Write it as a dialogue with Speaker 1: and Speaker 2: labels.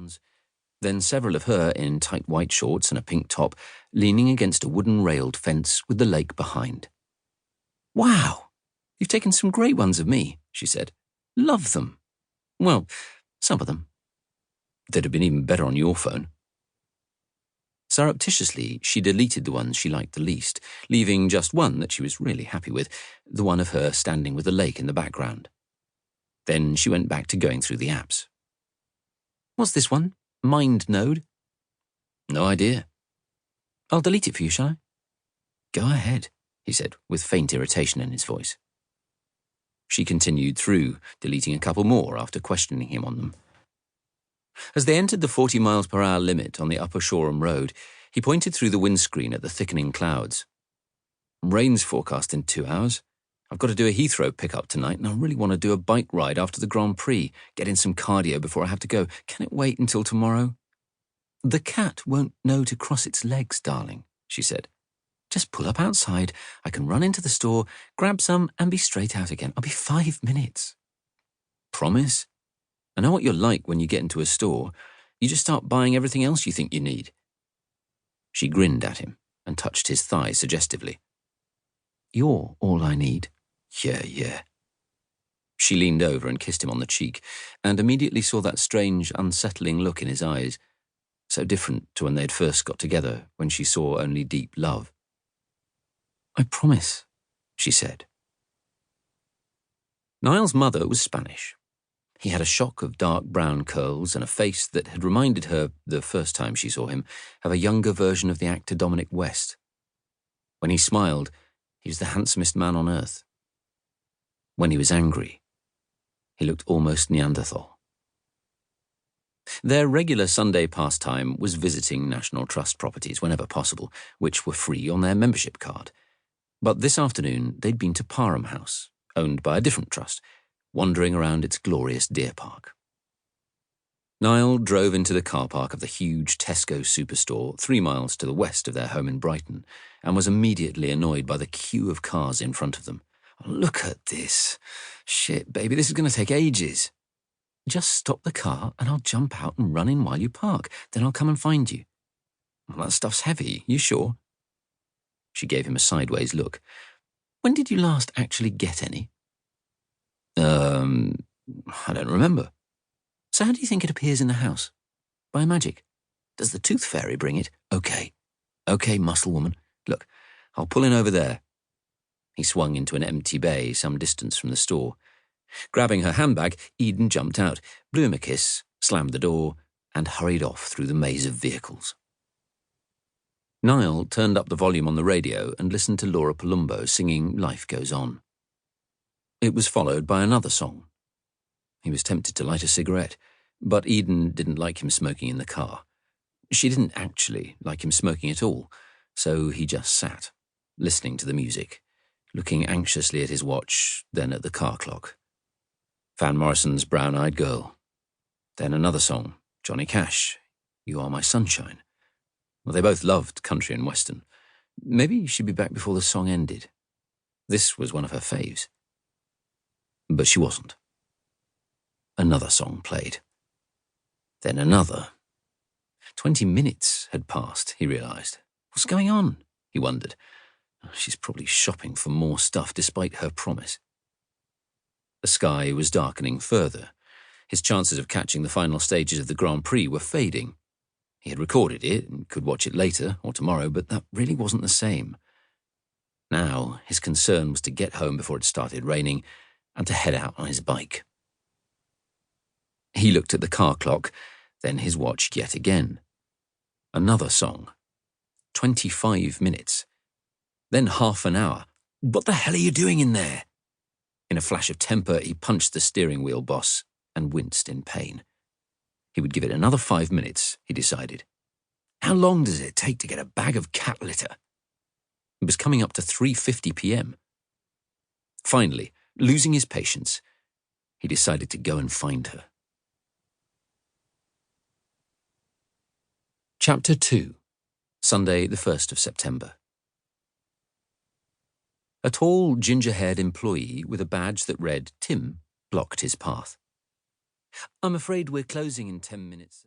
Speaker 1: ones, then several of her in tight white shorts and a pink top, leaning against a wooden-railed fence with the lake behind. "Wow, you've taken some great ones of me," she said. "Love them. Well, some of them. They'd have been even better on your phone." Surreptitiously, she deleted the ones she liked the least, leaving just one that she was really happy with, the one of her standing with the lake in the background. Then she went back to going through the apps. "What's this one? Mind Node?" "No idea." "I'll delete it for you, shall I?" "Go ahead," he said, with faint irritation in his voice. She continued through, deleting a couple more after questioning him on them. As they entered the 40 miles per hour limit on the Upper Shoreham Road, he pointed through the windscreen at the thickening clouds. "Rain's forecast in 2 hours. I've got to do a Heathrow pickup tonight, and I really want to do a bike ride after the Grand Prix, get in some cardio before I have to go. Can it wait until tomorrow?" "The cat won't know to cross its legs, darling," she said. "Just pull up outside. I can run into the store, grab some, and be straight out again. I'll be 5 minutes. "Promise? I know what you're like when you get into a store. You just start buying everything else you think you need." She grinned at him and touched his thigh suggestively. "You're all I need." Yeah. She leaned over and kissed him on the cheek, and immediately saw that strange, unsettling look in his eyes, so different to when they'd first got together, when she saw only deep love. "I promise," she said. Niall's mother was Spanish. He had a shock of dark brown curls and a face that had reminded her, the first time she saw him, of a younger version of the actor Dominic West. When he smiled, he was the handsomest man on earth. When he was angry, he looked almost Neanderthal. Their regular Sunday pastime was visiting National Trust properties whenever possible, which were free on their membership card. But this afternoon they'd been to Parham House, owned by a different trust, wandering around its glorious deer park. Niall drove into the car park of the huge Tesco superstore 3 miles to the west of their home in Brighton, and was immediately annoyed by the queue of cars in front of them. "Look at this. Shit, baby, this is going to take ages." "Just stop the car and I'll jump out and run in while you park. Then I'll come and find you." "Well, that stuff's heavy. You sure?" She gave him a sideways look. "When did you last actually get any?" I don't remember." "So how do you think it appears in the house? By magic? Does the tooth fairy bring it?" Okay, muscle woman. Look, I'll pull in over there." He swung into an empty bay some distance from the store. Grabbing her handbag, Eden jumped out, blew him a kiss, slammed the door, and hurried off through the maze of vehicles. Niall turned up the volume on the radio and listened to Laura Palumbo singing "Life Goes On." It was followed by another song. He was tempted to light a cigarette, but Eden didn't like him smoking in the car. She didn't actually like him smoking at all, so he just sat, listening to the music, looking anxiously at his watch, then at the car clock. Van Morrison's Brown-Eyed Girl. Then another song, Johnny Cash, You Are My Sunshine. Well, they both loved country and western. Maybe she'd be back before the song ended. This was one of her faves. But she wasn't. Another song played. Then another. 20 minutes had passed, he realized. What's going on? He wondered. She's probably shopping for more stuff despite her promise. The sky was darkening further. His chances of catching the final stages of the Grand Prix were fading. He had recorded it and could watch it later or tomorrow, but that really wasn't the same. Now, his concern was to get home before it started raining and to head out on his bike. He looked at the car clock, then his watch yet again. Another song. 25 minutes. Then half an hour. What the hell are you doing in there? In a flash of temper, he punched the steering wheel boss and winced in pain. He would give it another 5 minutes, he decided. How long does it take to get a bag of cat litter? It was coming up to 3:50 p.m. Finally, losing his patience, he decided to go and find her. Chapter 2. Sunday, the 1st of September. A tall, ginger-haired employee with a badge that read Tim blocked his path. I'm afraid we're closing in 10 minutes.